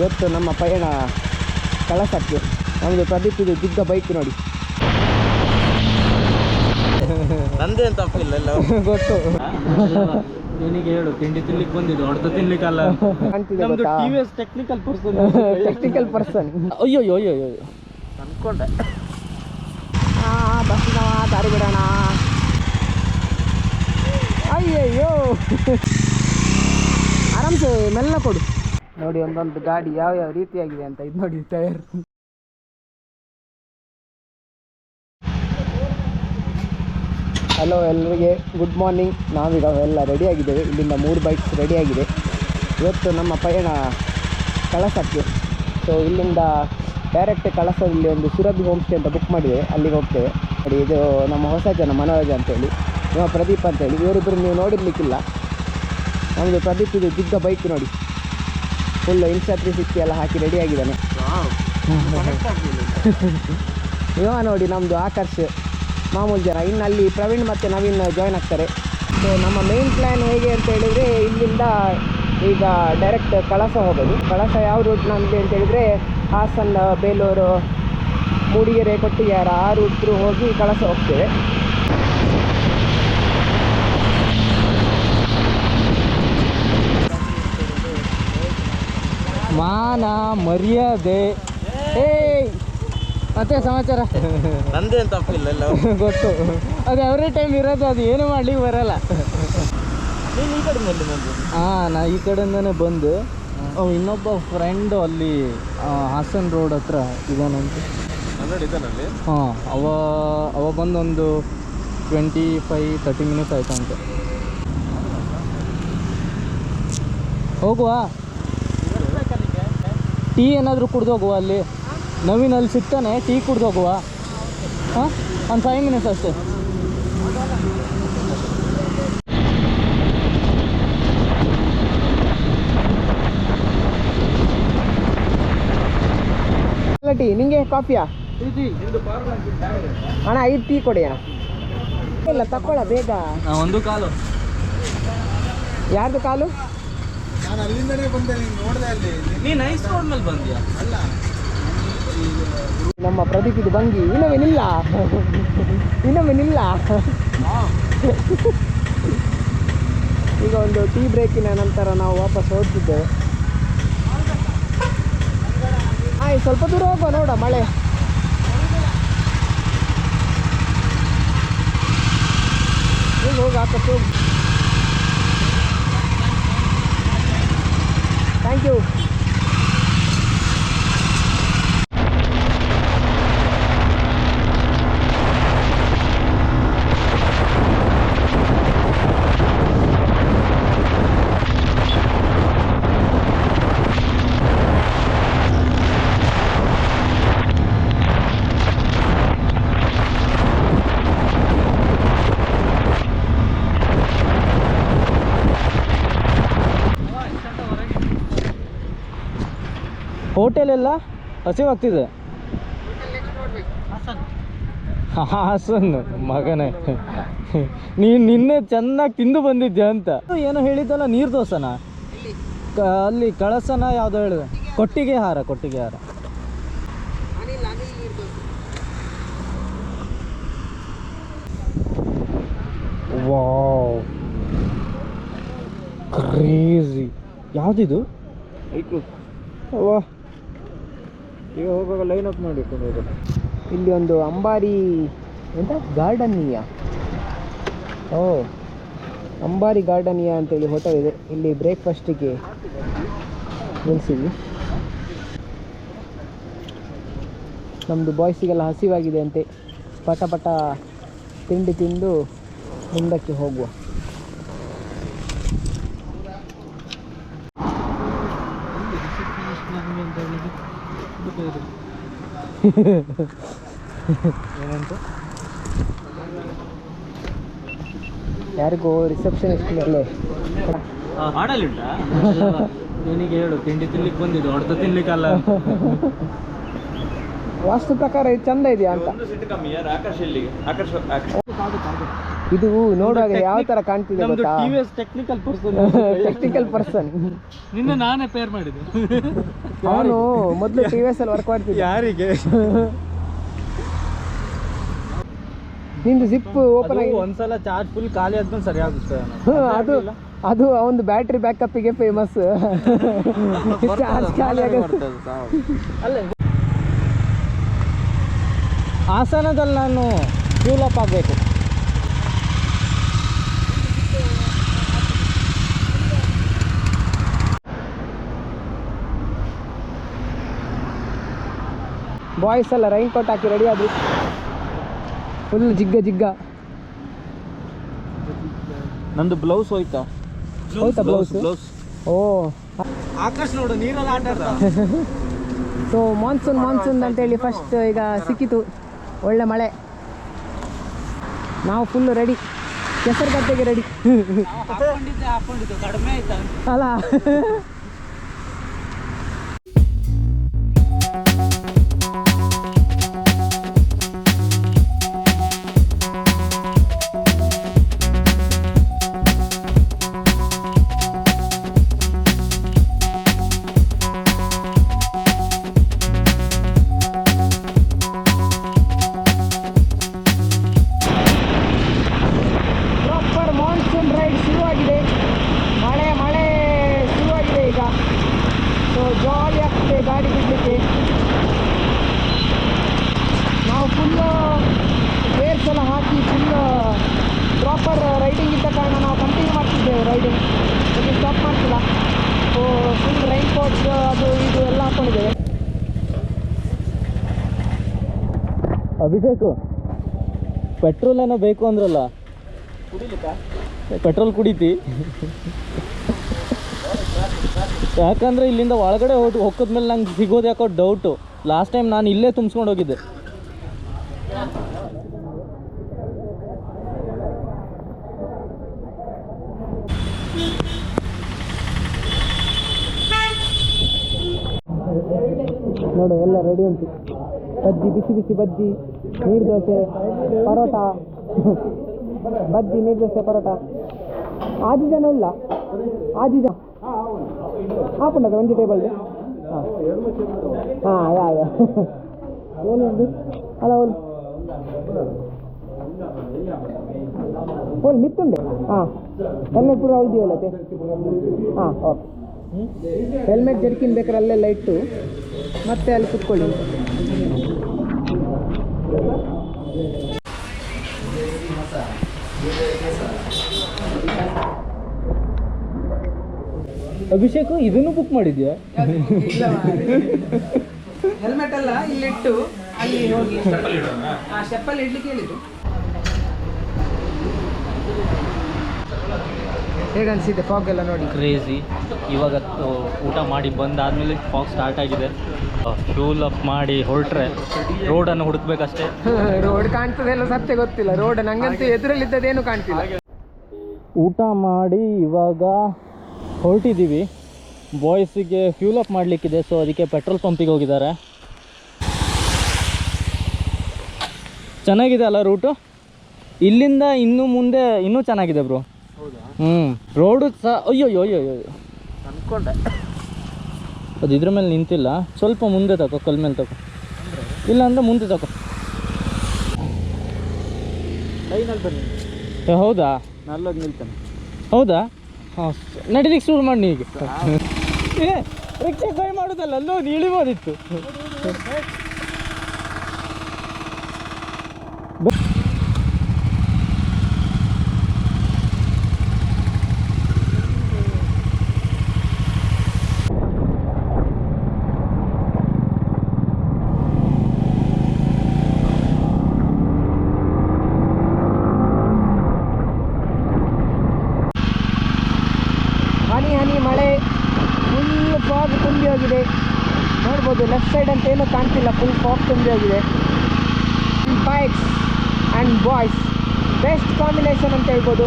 ಇವತ್ತು ನಮ್ಮ ಪಯಣ ಕಳಸಕ್ಕೆ. ನಮ್ಮದು ಪ್ರದೀಪ್ ಇದು ದಿಗ್ಗ ಬೈಕ್ ನೋಡಿ. ನಂದೇ ಅಂತ ತಪ್ಪಿಲ್ಲ ಗೊತ್ತು. ನಿನಗೆ ಹೇಳು, ತಿಂಡಿ ತಿನ್ಲಿಕ್ಕೆ ಬಂದಿದ್ದು, ಹೊಡೆತ ತಿನ್ಲಿಕ್ಕಲ್ಲ. Technical person. ಅಯ್ಯೋ ಅನ್ಕೊಂಡೆ. ಬಸ್ಸಿನ ದಾರಿ ಬಿಡೋಣ. ಅಯ್ಯಯ್ಯೋ, ಆರಾಮ್ಸೆ ಮೆಲ್ಲ ಕೊಡು. ನೋಡಿ ಒಂದೊಂದು ಗಾಡಿ ಯಾವ ರೀತಿಯಾಗಿದೆ ಅಂತ. ಇದು ನೋಡಿ ಟೈರ್. ಹಲೋ ಎಲ್ಲರಿಗೆ ಗುಡ್ ಮಾರ್ನಿಂಗ್. ನಾವೀಗ ಎಲ್ಲ ರೆಡಿಯಾಗಿದ್ದೇವೆ. ಇಲ್ಲಿಂದ 3 ಬೈಕ್ಸ್ ರೆಡಿಯಾಗಿದೆ. ಇವತ್ತು ನಮ್ಮ ಪಯಣ ಕಳಸಕ್ಕೆ. ಸೊ ಇಲ್ಲಿಂದ ಡೈರೆಕ್ಟ್ ಕಳಸದಲ್ಲಿ ಒಂದು ಸುರಭಿ ಹೋಮ್ ಸ್ಟೇ ಅಂತ ಬುಕ್ ಮಾಡಿದ್ದೇವೆ, ಅಲ್ಲಿಗೆ ಹೋಗ್ತೇವೆ. ನೋಡಿ ಇದು ನಮ್ಮ ಹೊಸ ಜನ, ಮನೋಜ್ ಅಂತೇಳಿ, ಇವ ಪ್ರದೀಪ್ ಅಂತೇಳಿ. ಇವರಿಬ್ಬರು ನೀವು ನೋಡಿರ್ಲಿಕ್ಕಿಲ್ಲ. ನಮ್ಮದು ಪ್ರದೀಪ್ ಇದು ದಿಗ್ಗ ಬೈಕ್ ನೋಡಿ. ಫುಲ್ ಇನ್ಸ್ಟಾ 360 ಎಲ್ಲ ಹಾಕಿ ರೆಡಿಯಾಗಿದ್ದಾನೆ. ಇವ ನೋಡಿ ನಮ್ಮದು ಆಕರ್ಷ್, ಮಾಮೂಲು ಜನ. ಇನ್ನು ಅಲ್ಲಿ ಪ್ರವೀಣ್ ಮತ್ತು ನವೀನ್ ಜಾಯ್ನ್ ಆಗ್ತಾರೆ. ಸೊ ನಮ್ಮ ಮೇನ್ ಪ್ಲ್ಯಾನ್ ಹೇಗೆ ಅಂತ ಹೇಳಿದರೆ, ಇಲ್ಲಿಂದ ಈಗ ಡೈರೆಕ್ಟ್ ಕಳಸ ಹೋಗೋದು. ಕಳಸ ಯಾವ ರೂಟ್ ನಮಗೆ ಅಂತ ಹೇಳಿದರೆ, ಹಾಸನ, ಬೇಲೂರು, ಮೂಡಿಗೆರೆ, ಕೊಟ್ಟಿಗೆಹಾರ ಆ ರೂಟ್ ಥ್ರೂ ಹೋಗಿ ಕಳಸ ಹೋಗ್ತೇವೆ. ಮಾನ ಮರ್ಯಾದೆ ಮತ್ತೆ ಸಮಾಚಾರ ನಂದೇ ಅಂತ ತಪ್ಪಿಲ್ಲ ಗೊತ್ತು. ಅದು ಎವ್ರಿ ಟೈಮ್ ಇರೋದು, ಅದು ಏನು ಮಾಡ್ಲಿಕ್ಕೆ ಬರಲ್ಲ. ನೀನು ಈ ಕಡೆಯಿಂದ ಬಂದು? ನಾ ಈ ಕಡೆಯಿಂದನೇ ಬಂದು. ಇನ್ನೊಬ್ಬ ಫ್ರೆಂಡು ಅಲ್ಲಿ ಹಾಸನ್ ರೋಡ್ ಹತ್ರ ಇದಾನಂತೆ. ಅವ ಬಂದೊಂದು 25-30 ಮಿನಿಟ್ಸ್ ಆಯ್ತಂತೆ. ಹೋಗುವ, ಟೀ ಏನಾದರೂ ಕುಡ್ದು ಹೋಗುವ. ಅಲ್ಲಿ ನವೀನ್ ಅಲ್ಲಿ ಸಿಗ್ತಾನೆ, ಟೀ ಕುಡ್ದು ಹೋಗುವ. ಒಂದು 5 ಮಿನಿಟ್ಸ್ ಅಷ್ಟೇ. ಟೀ ನಿಂಗೆ ಕಾಫಿಯಾ? ಅಣ್ಣ 5 ಟೀ ಕೊಡಿ ಅಣ್ಣ. ಇಲ್ಲ ತಕೊಳ್ಳ ಬೇಗ. ಒಂದು ಕಾಲು. ಯಾರ್ದು ಕಾಲು? ನಾನು ಅಲ್ಲಿಂದನೇ ಬಂದೆ, ನೀನು ನೋಡಿದೆ ಅಲ್ಲಿ. ನೀನು ಐಸ್ ರೋಡ್ ಮೇಲೆ ಬಂದ್ಯಾ? ಅಲ್ಲ, ನಮ್ಮ ಪ್ರದೀಪ್ ಇದು ಭಂಗಿ. ಇನ್ನೊಮ್ಮೆ ನಿಲ್ಲ. ಈಗ ಒಂದು ಟೀ ಬ್ರೇಕಿನ ನಂತರ ನಾವು ವಾಪಸ್ ಹೋಗ್ತಿದ್ದೇವೆ. ಸ್ವಲ್ಪ ದೂರ ಹೋಗುವ, ನೋಡ ಮಳೆ. ಹೋಗಿ ಆಕಷ್ಟು ಹೋಗು. Thank you. ಹೋಟೆಲ್ ಎಲ್ಲ ಹಸಿವಾಗ್ತಿದೆ. ಹಾಸನ್ ಮಗನೇ, ನೀನು ನಿನ್ನೆ ಚೆನ್ನಾಗಿ ತಿಂದು ಬಂದಿದ್ದೆ ಅಂತ ಏನೋ ಹೇಳಿದ್ದಲ್ಲ. ನೀರು ದೋಸೆನ ಅಲ್ಲಿ ಕಳಸನ ಯಾವುದೋ ಹೇಳಿದೆ, ಕೊಟ್ಟಿಗೆಹಾರ. Wow, crazy. ಯಾವುದಿದು? ವಾ, ಈಗ ಹೋಗುವಾಗ ಲೈನ್ ಅಪ್ ಮಾಡಿಕೊಂಡು ಹೋಗೋದು. ಇಲ್ಲಿ ಒಂದು ಅಂಬಾರಿ ಎಂತ ಗಾರ್ಡನಿಯಾ, ಅಂಬಾರಿ ಗಾರ್ಡನಿಯಾ ಅಂತೇಳಿ ಹೋಟೆಲ್ ಇದೆ. ಇಲ್ಲಿ ಬ್ರೇಕ್ಫಾಸ್ಟಿಗೆ ನಿಲ್ಲಿಸಿದ್ವಿ. ನಮ್ಮದು ಬಾಯ್ಸಿಗೆಲ್ಲ ಹಸಿವಾಗಿದೆ ಅಂತೆ. ಪಟ ತಿಂಡಿ ತಿಂದು ಮುಂದಕ್ಕೆ ಹೋಗುವ. ಏನಂತ ಯಾರಿಗೋ ರಿಸೆಪ್ಷನಿಸ್ಟ್ ಮೇಲೆ ಆಡಲಿಲ್ಲ. ನಿನಗೆ ಹೇಳು, ತಿಂಡಿ ತಿನ್ಲಿಕ್ಕೆ ಬಂದಿದ್ದು, ಹೊಡೆತ ತಿನ್ಲಿಕ್ಕಲ್ಲ. ವಾಸ್ತು ಪ್ರಕಾರ ಇದು ಚಂದ ಇದೆಯಾ ಅಂತ. ಒಂದು ಸೀಟ್ ಕಮ್ಮಿ. ಯಾರು? ಆಕರ್ಷ್ ಇಲ್ಲಿಗೆ. ಆಕರ್ಷ್ ಇದು ನೋಡುವಾಗ ಯಾವ ತರ ಕಾಣ್ತಿದೆ ಗೊತ್ತಾ? Technical person technical person. ನಿನ್ನೆ ನಾನೇ ಪೇರ್ ಮಾಡಿದ್ದು. ಅವನು ಮೊದಲು TVS ಅಲ್ಲಿ ವರ್ಕ್ ಮಾಡ್ತಿದ್ದ. ಯಾರಿಗೆ? ನಿಂದು ಜಿಪ್ ಓಪನ್ ಆಗಿ ಒಂದ್ಸಲ ಚಾರ್ಜ್ ಫುಲ್ ಖಾಲಿ ಆದ್ಮೇಲೆ ಸರಿ ಆಗುತ್ತೆ. ಅದು ಒಂದು ಬ್ಯಾಟ್ರಿ ಬ್ಯಾಕಪ್ಪಿಗೆ ಫೇಮಸ್. ಚಾರ್ಜ್ ಖಾಲಿ ಆಗುತ್ತೆ. ಅಲ್ಲೇ ಹಾಸನದಲ್ಲಿ ನಾನು ಫ್ಯೂಲ್ ಅಪ್ ಆಗಬೇಕು. ಬಾಯ್ಸ್ ಎಲ್ಲ ರೈನ್ ಕೋಟ್ ಹಾಕಿ ರೆಡಿ ಆದ್ರು. ಫುಲ್ ಜಿಗ್ಗ ಜಿಗ್ಗ. ನಂದು ಬ್ಲೌಸ್ ಹೋಯ್ತಾ? ಬ್ಲೌಸ್? ಓ ಆಕಾಶ್ ನೋಡು ನೀರಲ್ಲಿ ಆಟ ಆಡ್ತಾ. ಸೊ ಮಾನ್ಸೂನ್ ಅಂತೇಳಿ ಫಸ್ಟ್ ಈಗ ಸಿಕ್ಕಿತು, ಒಳ್ಳೆ ಮಳೆ. ನಾವು ಫುಲ್ ರೆಡಿ, ಕೆಸರು ಗದ್ದೆಗೆ ರೆಡಿ. ಹಾಕೊಂಡಿದ್ದೆ ಕಡಿಮೆ ಆಯ್ತಾ ಅಲ್ಲ? ಗಾಡಿ ಬಿಡಲಿಕ್ಕೆ ನಾವು ಫುಲ್ಲು ಗೇರ್ಸ್ ಎಲ್ಲ ಹಾಕಿ ಫುಲ್ಲು ಪ್ರಾಪರ್ ರೈಡಿಂಗ್ ಇದ್ದ ಕಾರಣ ನಾವು ಕಂಟಿನ್ಯೂ ಮಾಡ್ತಿದ್ದೇವೆ ರೈಡಿಂಗ್. ಅದು ಸ್ಟಾಪ್ ಮಾಡ್ತಿಲ್ಲ. ಸೊ ಫುಲ್ ರೈನ್ ಕೋಟ್ಸ್ ಅದು ಇದು ಎಲ್ಲ ಹಾಕ್ಕೊಂಡಿದ್ದೇವೆ. ಅಭಿಷೇಕು ಪೆಟ್ರೋಲ್ ಏನೋ ಬೇಕು ಅಂದ್ರಲ್ಲ, ಪೆಟ್ರೋಲ್ ಕುಡಿತಿ? ಯಾಕಂದರೆ ಇಲ್ಲಿಂದ ಒಳಗಡೆ ಹೋಗೋದ್ಮೇಲೆ ನಂಗೆ ಸಿಗೋದು ಯಾಕೋ ಡೌಟು. ಲಾಸ್ಟ್ ಟೈಮ್ ನಾನು ಇಲ್ಲೇ ತುಂಬಿಸ್ಕೊಂಡು ಹೋಗಿದ್ದೆ. ನೋಡು ಎಲ್ಲ ರೆಡಿ ಉಂಟು. ಬಜ್ಜಿ, ಬಿಸಿ ಬಿಸಿ ಬಜ್ಜಿ, ನೀರು ದೋಸೆ, ಪರೋಟ. ಬಜ್ಜಿ, ನೀರು ದೋಸೆ, ಪರೋಟ. ಆಜಿಜನೂ ಇಲ್ಲ, ಆಜಿಜ ಹಾಕೊಂಡದ ಒಂದು ಟೇಬಲ್. ಹಾಂ ಯಾವ ಓಲು ಅಲ್ಲ ಓಲು ಓಲು ಮಿತ್ತುಂಡೆ. ಹಾಂ ಹೆಲ್ಮೆಟ್ ಪೂರ ಉಳಿದೀವಲ್ಲತೆ. ಹಾಂ ಓಕೆ. ಹೆಲ್ಮೆಟ್ ಜರ್ಕಿನ್ ಬೇಕಾದ್ರೆ ಅಲ್ಲೆಲ್ಲ ಇಟ್ಟು ಮತ್ತೆ ಅಲ್ಲಿ ಕುತ್ಕೊಳ್ಳಿ. ಅಭಿಷೇಕ್ ಇದನ್ನು ಬುಕ್ ಮಾಡಿದ್ಯಾ? ಹೆಲ್ಮೆಟ್ ಅಲ್ಲ ಇಲ್ಲಿಟ್ಟು ಅಲ್ಲಿ ಹೋಗಿ ಸ್ಟೆಪ್ಪಲ್ಲಿ ಇಡ್ಲಿಕ್ಕೆ ಹೇಳಿದ್ದು. ಹೇಗನ್ಸಿದೆ ಫಾಗ್ ಎಲ್ಲ ನೋಡಿ? ಕ್ರೇಜಿ. ಇವಾಗ ಊಟ ಮಾಡಿ ಬಂದಾದ್ಮೇಲೆ ಫಾಗ್ ಸ್ಟಾರ್ಟ್ ಆಗಿದೆ. ಫ್ಯೂಲ್ ಅಪ್ ಮಾಡಿ ಹೊರಟ್ರೆ ರೋಡನ್ನು ಹುಡುಕ್ಬೇಕಷ್ಟೇ. ರೋಡ್ ಕಾಣ್ತದೆಲ್ಲ ಸತ್ಯ ಗೊತ್ತಿಲ್ಲ. ರೋಡ್ ನಂಗಂತೂ ಎದುರಲ್ಲಿದ್ದದೇನು ಕಾಣ್ತಿಲ್ಲ. ಊಟ ಮಾಡಿ ಇವಾಗ ಹೊರಟಿದ್ದೀವಿ. ಬಾಯ್ಸಿಗೆ ಫ್ಯೂಲ್ ಅಪ್ ಮಾಡಲಿಕ್ಕಿದೆ, ಸೊ ಅದಕ್ಕೆ ಪೆಟ್ರೋಲ್ ಪಂಪಿಗೆ ಹೋಗಿದ್ದಾರೆ. ಚೆನ್ನಾಗಿದೆ ಅಲ್ಲ ರೂಟು? ಇಲ್ಲಿಂದ ಇನ್ನೂ ಮುಂದೆ ಇನ್ನೂ ಚೆನ್ನಾಗಿದೆ ಬ್ರೋ. ರೋಡು ಸಹ ಅಯ್ಯೋ ಅಂದ್ಕೊಂಡೆ ಅದು ಇದ್ರ ಮೇಲೆ ನಿಂತಿಲ್ಲ. ಸ್ವಲ್ಪ ಮುಂದೆ ತಗೋ, ಕಲ್ ಮೇಲೆ ತಗೋ, ಇಲ್ಲ ಅಂದರೆ ಮುಂದೆ ತಗೋ. ಲೈನಲ್ಲಿ ಬನ್ನಿ. ಹೌದಾ? ನಲ್ಲೋಗಿ ನಿಲ್ತಾನೆ. ಹೌದಾ? ಹಾಂ, ನಡಿಲಿಕ್ಕೆ ಶುರು ಮಾಡಿ ಈಗ. ರಿಕ್ಷಾ ಕೈ ಮಾಡೋದಲ್ಲ, ಅಲ್ಲೋ ಇಳಿಬೋದಿತ್ತು. ಹನಿ ಹನಿ ಮಳೆ, ಫುಲ್ ಫಾಗ್ ತುಂಬಿ ಹೋಗಿದೆ. ನೋಡ್ಬೋದು ಲೆಫ್ಟ್ ಸೈಡ್ ಅಂತ ಏನೂ ಕಾಣ್ತಿಲ್ಲ, ಫುಲ್ ಫಾಗ್ ತುಂಬಿ ಹೋಗಿದೆ. Bikes and boys best combination ಅಂತ ಹೇಳ್ಬೋದು.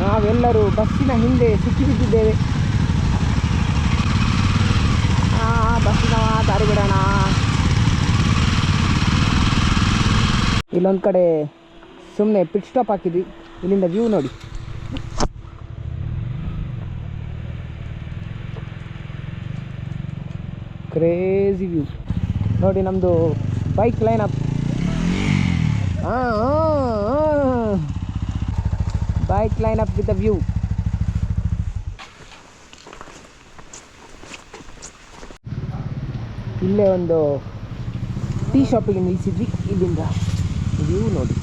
ನಾವೆಲ್ಲರೂ ಬಸ್ಸಿನ ಹಿಂದೆ ಸಿಕ್ಕಿಬಿದ್ದಿದ್ದೇವೆ. ಬಸ್ಸಿನ ದಾರಿ ಬಿಡೋಣ. ಇಲ್ಲೊಂದು ಕಡೆ ಸುಮ್ಮನೆ ಪಿಟ್ ಸ್ಟಾಪ್ ಹಾಕಿದ್ವಿ. ಇಲ್ಲಿಂದ ವ್ಯೂ ನೋಡಿ. ಕ್ರೇಜಿ ವ್ಯೂ ನೋಡಿ. ನಮ್ಮದು bike line up. Bike line up with the view. ಇಲ್ಲೇ ಒಂದು ಟೀ ಶಾಪಿಗೆ ನಿಲ್ಲಿಸಿದ್ವಿ. ಇಲ್ಲಿಂದ ವ್ಯೂ ನೋಡಿ.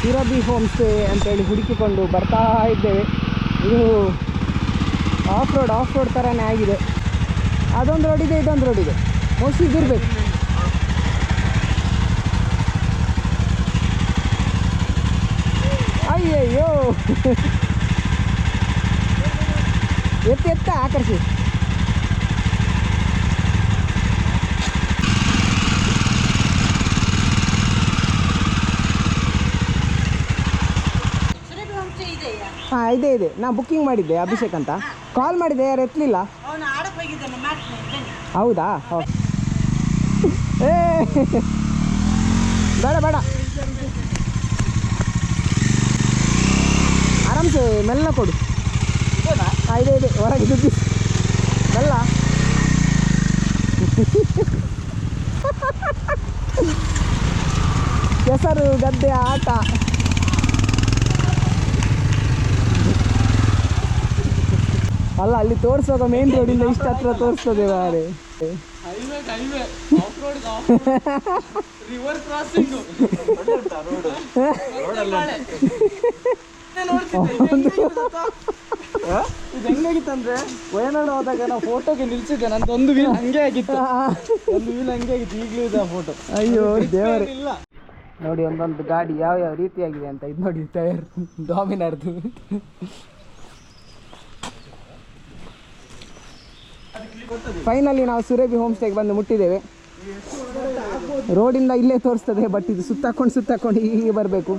ಸುರಭಿ ಹೋಮ್ ಸ್ಟೇ ಅಂತೇಳಿ ಹುಡುಕಿಕೊಂಡು ಬರ್ತಾ ಇದ್ದೇವೆ. ಇದು ಆಫ್ ರೋಡ್ ಥರನೇ ಆಗಿದೆ. ಅದೊಂದು ರೋಡ್ ಇದೆ, ಇದೊಂದು ರೋಡ್ ಇದೆ. ಮೋಸ್ಟ್ಲಿ ಇದಿರಬೇಕು. ಅಯ್ಯಯ್ಯೋ ಎತ್ತ ಆಕರ್ಷಿ. ಹಾಂ ಇದೆ. ನಾ ಬುಕ್ಕಿಂಗ್ ಮಾಡಿದ್ದೆ, ಅಭಿಷೇಕ್ ಅಂತ ಕಾಲ್ ಮಾಡಿದ್ದೆ, ಯಾರು ಎತ್ತಲಿಲ್ಲ. ಹೌದಾ? ಏ ಬೇಡ ಆರಾಮ್ಸೆ ಮೆಲ್ಲ ಕೊಡು. ಹಾಂ ಇದೆ ಹೊರಗೆ ದುಡ್ಡು ಮೆಲ್ಲ. ಕೆಸರು ಗದ್ದೆ ಆಟ. ಅಲ್ಲ, ಅಲ್ಲಿ ತೋರಿಸುವಾಗ ಮೇನ್ ರೋಡಿಂದ ಇಷ್ಟು ಹತ್ರ ತೋರಿಸ್ತದೆ ಮಾರೆ. ಇದು ಹೆಂಗಾಗಿತ್ತಂದ್ರೆ ವಯನಾಡು ಹೋದಾಗ ನಾವು ಫೋಟೋಗೆ ನಿಲ್ಸಿದ್ದೆ. ನಂದು ಒಂದು ವೀಲ್ ಹಂಗೆ ಆಗಿತ್ತು, ಈಗಲೂ ಇದೆ ಆ ಫೋಟೋ. ಅಯ್ಯೋ ದೇವರೇ. ನೋಡಿ ಒಂದೊಂದು ಗಾಡಿ ಯಾವ ರೀತಿಯಾಗಿದೆ ಅಂತ. ಇದು ನೋಡಿ ಟೈರ್ ಡಾಮಿನರ್ದು. ಫೈನಲಿ ನಾವು ಸುರಭಿ ಹೋಮ್ ಸ್ಟೇಗೆ ಬಂದು ಮುಟ್ಟಿದ್ದೇವೆ. ರೋಡಿಂದ ಇಲ್ಲೇ ತೋರಿಸ್ತದೆ, ಬಟ್ ಇದು ಸುತ್ತಾಕೊಂಡು ಹೀಗೆ ಬರಬೇಕು.